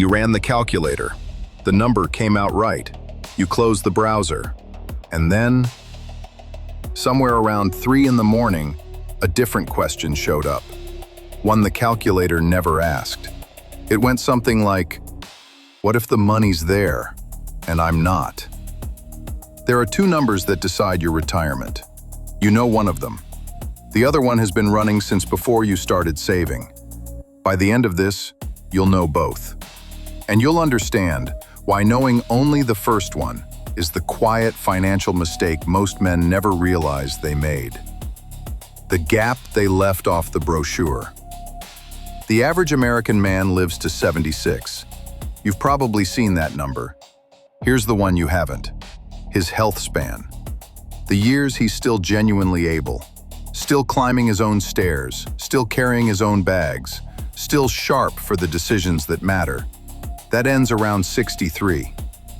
You ran the calculator. The number came out right. You closed the browser. And then, somewhere around 3 in the morning, a different question showed up. One the calculator never asked. It went something like, what if the money's there and I'm not? There are 2 numbers that decide your retirement. You know one of them. The other one has been running since before you started saving. By the end of this, you'll know both. And you'll understand why knowing only the first one is the quiet financial mistake most men never realized they made. The gap they left off the brochure. The average American man lives to 76. You've probably seen that number. Here's the one you haven't. His health span. The years he's still genuinely able. Still climbing his own stairs, still carrying his own bags, still sharp for the decisions that matter. That ends around 63.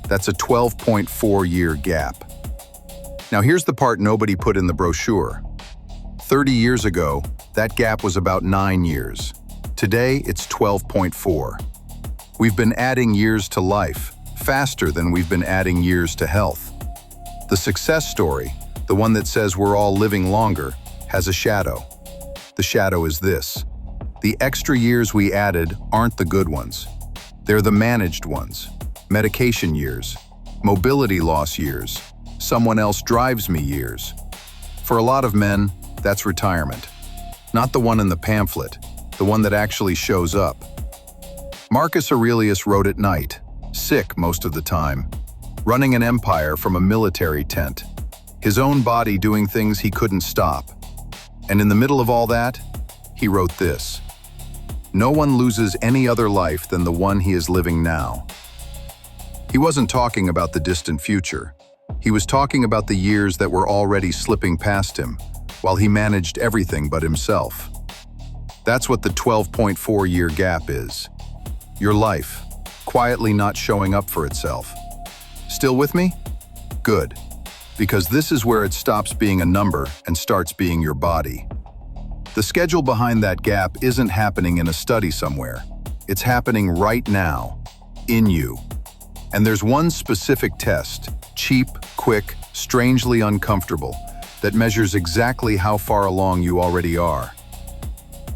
That's a 12.4-year gap. Now here's the part nobody put in the brochure. 30 years ago, that gap was about 9 years. Today, it's 12.4. We've been adding years to life, faster than we've been adding years to health. The success story, the one that says we're all living longer, has a shadow. The shadow is this. The extra years we added aren't the good ones. They're the managed ones. Medication years, mobility loss years, someone else drives me years. For a lot of men, that's retirement. Not the one in the pamphlet, the one that actually shows up. Marcus Aurelius wrote at night, sick most of the time, running an empire from a military tent, his own body doing things he couldn't stop. And in the middle of all that, he wrote this: no one loses any other life than the one he is living now. He wasn't talking about the distant future. He was talking about the years that were already slipping past him, while he managed everything but himself. That's what the 12.4-year gap is. Your life, quietly not showing up for itself. Still with me? Good. Because this is where it stops being a number and starts being your body. The schedule behind that gap isn't happening in a study somewhere. It's happening right now, in you. And there's one specific test, cheap, quick, strangely uncomfortable, that measures exactly how far along you already are.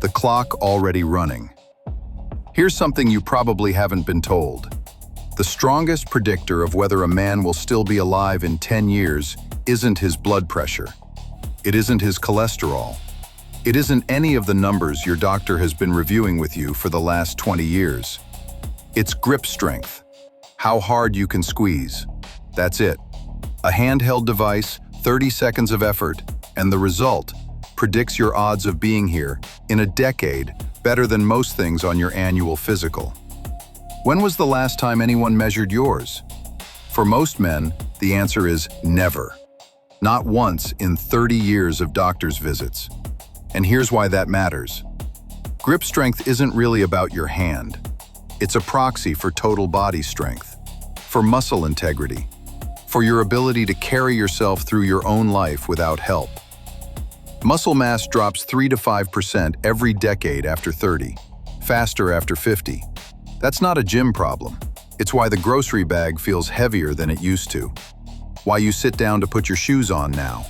The clock already running. Here's something you probably haven't been told. The strongest predictor of whether a man will still be alive in 10 years isn't his blood pressure. It isn't his cholesterol. It isn't any of the numbers your doctor has been reviewing with you for the last 20 years. It's grip strength. How hard you can squeeze. That's it. A handheld device, 30 seconds of effort, and the result predicts your odds of being here in a decade better than most things on your annual physical. When was the last time anyone measured yours? For most men, the answer is never. Not once in 30 years of doctor's visits. And here's why that matters. Grip strength isn't really about your hand. It's a proxy for total body strength, for muscle integrity, for your ability to carry yourself through your own life without help. Muscle mass drops 3 to 5% every decade after 30, faster after 50. That's not a gym problem. It's why the grocery bag feels heavier than it used to. Why you sit down to put your shoes on now.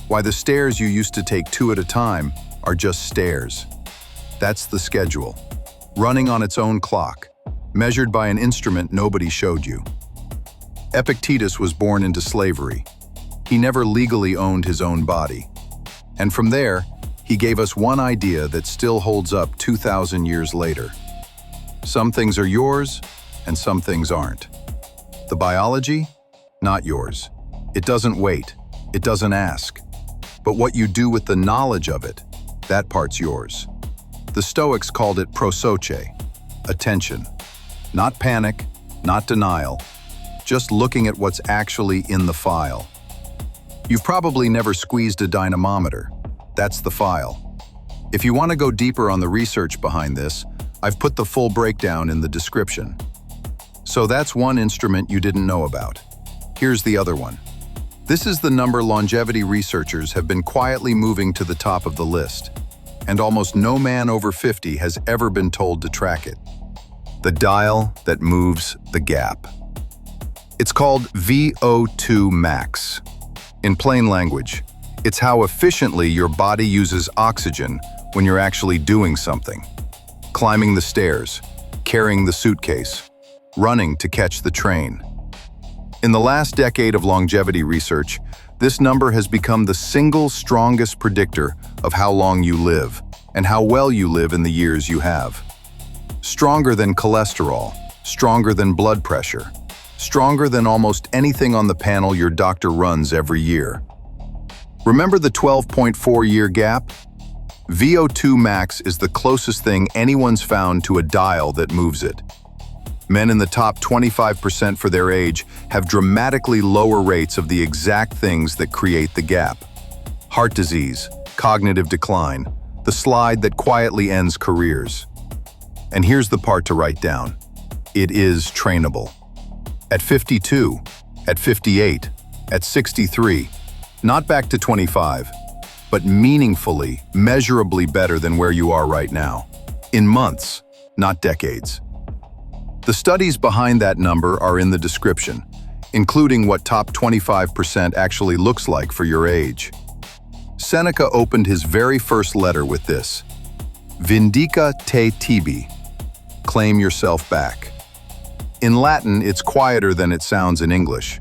Why the stairs you used to take 2 at a time are just stairs. That's the schedule, running on its own clock, measured by an instrument nobody showed you. Epictetus was born into slavery. He never legally owned his own body. And from there, he gave us one idea that still holds up 2,000 years later. Some things are yours, and some things aren't. The biology? Not yours. It doesn't wait. It doesn't ask. But what you do with the knowledge of it, that part's yours. The Stoics called it prosoche, attention. Not panic, not denial, just looking at what's actually in the file. You've probably never squeezed a dynamometer. That's the file. If you want to go deeper on the research behind this, I've put the full breakdown in the description. So that's one instrument you didn't know about. Here's the other one. This is the number longevity researchers have been quietly moving to the top of the list, and almost no man over 50 has ever been told to track it. the dial that moves the gap. It's called VO2 Max. In plain language, it's how efficiently your body uses oxygen when you're actually doing something. Climbing the stairs, carrying the suitcase, running to catch the train. In the last decade of longevity research, this number has become the single strongest predictor of how long you live and how well you live in the years you have. Stronger than cholesterol, stronger than blood pressure, stronger than almost anything on the panel your doctor runs every year. Remember the 12.4-year gap? VO2 Max is the closest thing anyone's found to a dial that moves it. Men in the top 25% for their age have dramatically lower rates of the exact things that create the gap. Heart disease, cognitive decline, the slide that quietly ends careers. And here's the part to write down. It is trainable. At 52, at 58, at 63, not back to 25, but meaningfully, measurably better than where you are right now. In months, not decades. The studies behind that number are in the description, including what top 25% actually looks like for your age. Seneca opened his very first letter with this: Vindica te tibi, claim yourself back. In Latin, it's quieter than it sounds in English.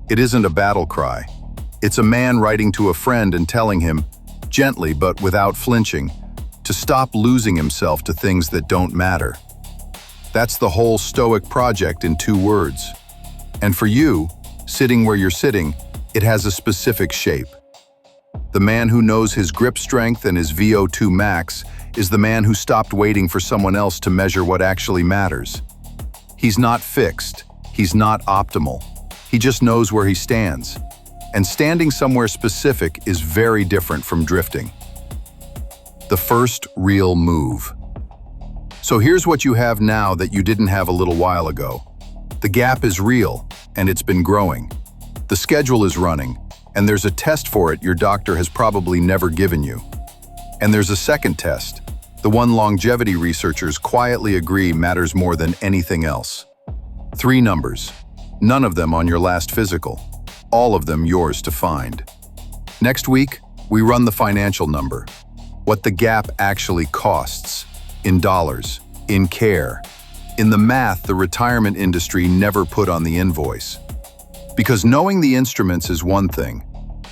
It isn't a battle cry. It's a man writing to a friend and telling him, gently but without flinching, to stop losing himself to things that don't matter. That's the whole Stoic project in 2 words. And for you, sitting where you're sitting, it has a specific shape. The man who knows his grip strength and his VO2 max is the man who stopped waiting for someone else to measure what actually matters. He's not fixed, he's not optimal, he just knows where he stands. And standing somewhere specific is very different from drifting. The first real move. So here's what you have now that you didn't have a little while ago. The gap is real, and it's been growing. The schedule is running, and there's a test for it your doctor has probably never given you. And there's a second test, the one longevity researchers quietly agree matters more than anything else. 3 numbers, none of them on your last physical, all of them yours to find. Next week, we run the financial number, what the gap actually costs, in dollars, in care, in the math the retirement industry never put on the invoice. Because knowing the instruments is one thing,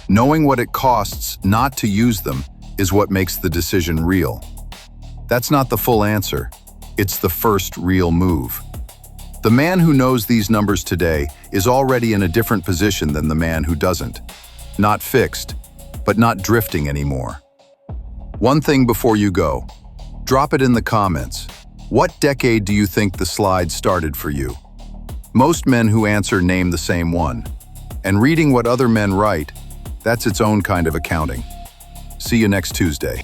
knowing what it costs not to use them is what makes the decision real. That's not the full answer, it's the first real move. The man who knows these numbers today is already in a different position than the man who doesn't. Not fixed, but not drifting anymore. One thing before you go, drop it in the comments. What decade do you think the slide started for you? Most men who answer name the same one. And reading what other men write, that's its own kind of accounting. See you next Tuesday.